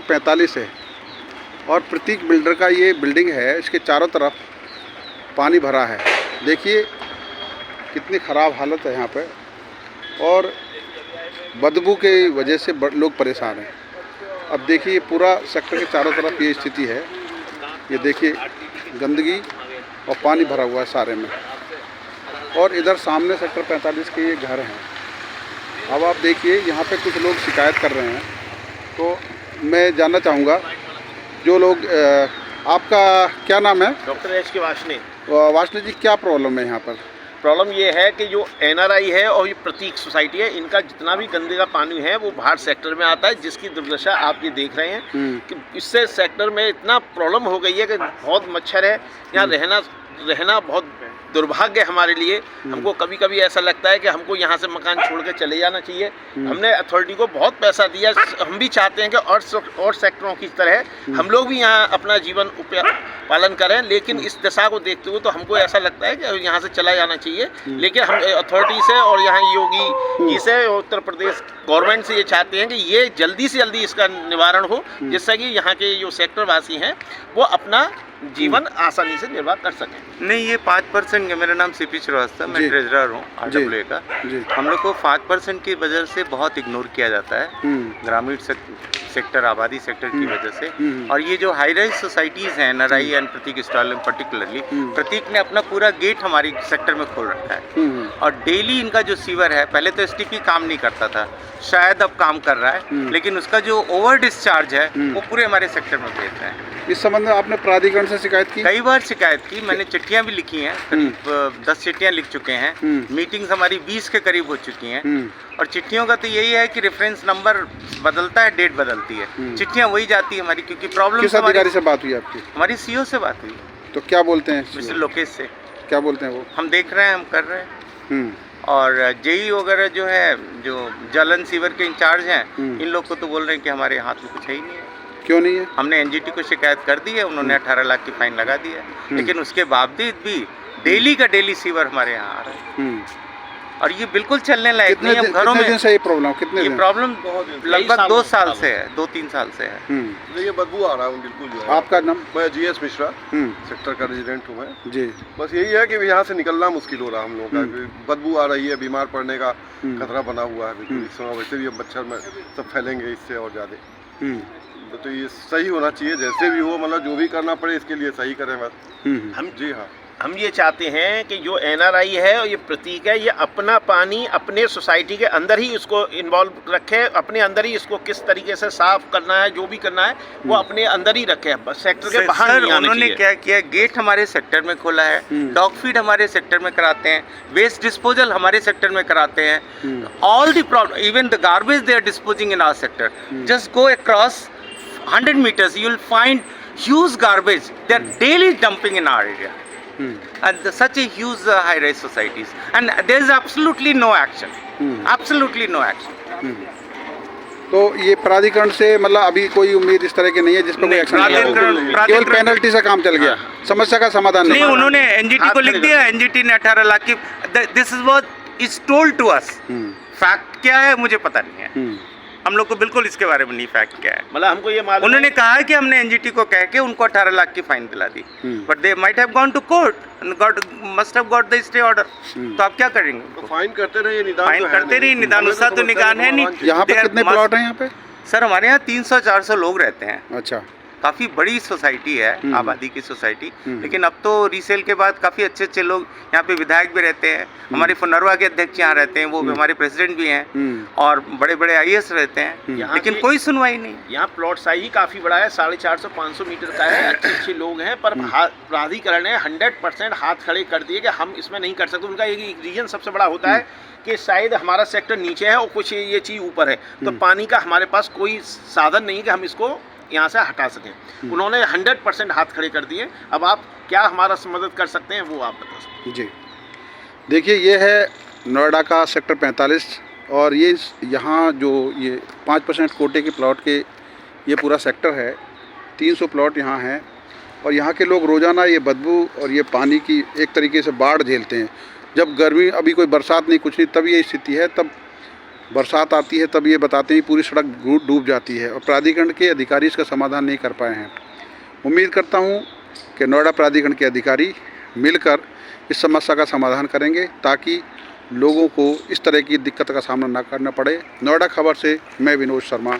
45 है और प्रतीक बिल्डर का ये बिल्डिंग है। इसके चारों तरफ पानी भरा है। देखिए कितनी ख़राब हालत है यहाँ पे और बदबू के वजह से लोग परेशान हैं। अब देखिए पूरा सेक्टर के चारों तरफ ये स्थिति है। ये देखिए गंदगी और पानी भरा हुआ है सारे में। और इधर सामने सेक्टर 45 के ये घर हैं। अब आप देखिए यहाँ पे कुछ लोग शिकायत कर रहे हैं, तो मैं जानना चाहूँगा जो लोग आपका क्या नाम है? डॉक्टर एच के वाशनी। वाशनी जी, क्या प्रॉब्लम है यहाँ पर? प्रॉब्लम ये है कि जो NRI है और ये प्रतीक सोसाइटी है, इनका जितना भी गंदे का पानी है वो बाहर सेक्टर में आता है, जिसकी दुर्दशा आप ये देख रहे हैं कि इससे सेक्टर में इतना प्रॉब्लम हो गई है कि बहुत मच्छर है यहाँ। रहना बहुत दुर्भाग्य हमारे लिए। हमको कभी कभी ऐसा लगता है कि हमको यहाँ से मकान छोड़ के चले जाना चाहिए। हमने अथॉरिटी को बहुत पैसा दिया। हम भी चाहते हैं कि और सेक्टरों की तरह हम लोग भी यहाँ अपना जीवन पालन करें, लेकिन इस दशा को देखते हुए तो हमको ऐसा लगता है कि यहाँ से चला जाना चाहिए। लेकिन हम अथॉरिटी से और यहाँ योगी जी से, उत्तर प्रदेश गवर्नमेंट से ये चाहते हैं कि ये जल्दी से जल्दी इसका निवारण हो, जिससे कि यहाँ के जो सेक्टर वासी हैं वो अपना जीवन आसानी से निर्वाह कर सकें। नहीं, ये 5% मेरा नाम सीपी श्रीवास्तव, मैं ट्रेजरर हूँ RWA का। हम लोग को 5% की वजह से बहुत इग्नोर किया जाता है ग्रामीण सेक्टर, आबादी सेक्टर की वजह से। और ये जो हाई राइज सोसाइटीज़ हैं, NRI and Prateek stall particularly, Prateek ने अपना पूरा गेट हमारी सेक्टर में खोल रखा है। और डेली इनका जो सीवर है, पहले तो STP काम नहीं करता था, शायद अब काम कर रहा है, लेकिन उसका जो ओवर डिस्चार्ज है वो पूरे हमारे सेक्टर में भेज रहे हैं। इस संबंध में आपने प्राधिकरण से शिकायत की? कई बार शिकायत की, मैंने चिट्ठियां भी लिखी हैं, करीब 10 चिट्ठियां लिख चुके हैं। मीटिंग्स हमारी 20 के करीब हो चुकी हैं। और चिट्ठियों का तो यही है कि रेफरेंस नंबर बदलता है, डेट बदलती है, चिट्ठियां वही जाती है हमारी, क्योंकि प्रॉब्लम। किस अधिकारी से बात हुई आपकी? हमारी CO से बात हुई। तो क्या बोलते हैं? मिस्टर लोकेश से। क्या बोलते हैं वो? हम देख रहे हैं, हम कर रहे हैं। और JE वगैरह जो है, जो जलन सीवर के इंचार्ज हैं, इन लोग को तो बोल रहे हैं कि हमारे हाथ में कुछ है ही नहीं है। क्यों नहीं है? हमने NGT को शिकायत कर दी है, उन्होंने 18 लाख की फाइन लगा दी है, लेकिन उसके बावजूद भी डेली का डेली सीवर हमारे यहाँ आ रहा है। और ये बिल्कुल चलने लायक नहीं है। घरों में से ये प्रॉब्लम कितने ये प्रॉब्लम लगभग 2 साल से है, 2-3 साल से है। ये बदबू आ रहा है बिल्कुल जो है। आपका नाम? मैं GS मिश्रा, सेक्टर का रेजिडेंट हूँ मैं जी। बस यही है कि यहाँ से निकलना मुश्किल हो रहा हम लोगों का। बदबू आ रही है, बीमार पड़ने का खतरा बना हुआ है बिल्कुल। इस समय वैसे भी अब मच्छर में सब फैलेंगे इससे और ज़्यादा। तो ये सही होना चाहिए, जैसे भी हो, मतलब जो भी करना पड़े इसके लिए सही करें बस। हम जी हाँ, हम ये चाहते हैं कि जो NRI है और ये प्रतीक है, ये अपना पानी अपने सोसाइटी के अंदर ही इसको इन्वॉल्व रखे, अपने अंदर ही इसको किस तरीके से साफ करना है, जो भी करना है वो अपने अंदर ही रखे, सेक्टर के बाहर नहीं आना चाहिए। उन्होंने क्या किया, गेट हमारे सेक्टर में खोला है, डॉग फीड हमारे सेक्टर में कराते हैं, वेस्ट डिस्पोजल हमारे सेक्टर में कराते हैं। All the problem, even the garbage they are disposing in our sector. Just go across 100 meters, you will find huge garbage. They are daily dumping in our area, and such a huge high-rise societies, and there is absolutely no action. Absolutely no action. तो ये प्राधिकरण से मतलब अभी कोई उम्मीद इस तरह की नहीं है जिस पर कोई एक्शन लिया? केवल पेनल्टी से काम चल गया, समस्या का समाधान नहीं। उन्होंने NGT को लिख दिया, NGT ने 18 लाख की, this is what is told to us. Fact क्या है मुझे पता नहीं है, हम लोग को बिल्कुल इसके बारे में नहीं फैक्ट क्या है। मतलब हमको ये मालूम, उन्होंने कहा है कि हमने NGT को कह के उनको 18 लाख की फाइन दिला दी, but they might have gone to court and must have got the stay order. तो आप क्या करेंगे? तो फाइन करते रहिए, निदान फाइन करते रहिए, निदान उसका तो निदान है नहीं। यहाँ पे कितने प्लॉट हैं यहाँ पे? सर हमारे यहाँ 300-400 लोग रहते हैं। अच्छा, काफ़ी बड़ी सोसाइटी है, आबादी की सोसाइटी। लेकिन अब तो रीसेल के बाद काफ़ी अच्छे अच्छे लोग यहाँ पे विधायक भी रहते हैं, हमारे फुनरवा के अध्यक्ष यहाँ रहते हैं, वो हमारे प्रेसिडेंट भी हैं, और बड़े बड़े IAS रहते हैं, लेकिन कोई सुनवाई नहीं। यहाँ प्लॉट साइज ही काफ़ी बड़ा है, 450-500 मीटर का है, अच्छे अच्छे लोग हैं, पर प्राधिकरण ने 100% हाथ खड़े कर दिए कि हम इसमें नहीं कर सकते। उनका एक रीजन सबसे बड़ा होता है कि शायद हमारा सेक्टर नीचे है और कुछ ये चीज़ ऊपर है, तो पानी का हमारे पास कोई साधन नहीं कि हम इसको यहाँ से हटा सकें। उन्होंने 100% हाथ खड़े कर दिए। अब आप क्या हमारा मदद कर सकते हैं वो आप बता सकते हैं। जी देखिए, ये है नोएडा का सेक्टर 45 और ये यहाँ जो ये 5% कोटे के प्लॉट के ये पूरा सेक्टर है। 300 प्लॉट यहाँ हैं और यहाँ के लोग रोज़ाना ये बदबू और ये पानी की एक तरीके से बाढ़ झेलते हैं। जब गर्मी, अभी कोई बरसात नहीं कुछ नहीं, तब ये स्थिति है। तब बरसात आती है तब ये बताते हैं पूरी सड़क डूब जाती है और प्राधिकरण के अधिकारी इसका समाधान नहीं कर पाए हैं। उम्मीद करता हूँ कि नोएडा प्राधिकरण के अधिकारी मिलकर इस समस्या का समाधान करेंगे ताकि लोगों को इस तरह की दिक्कत का सामना न करना पड़े। नोएडा खबर से मैं विनोद शर्मा।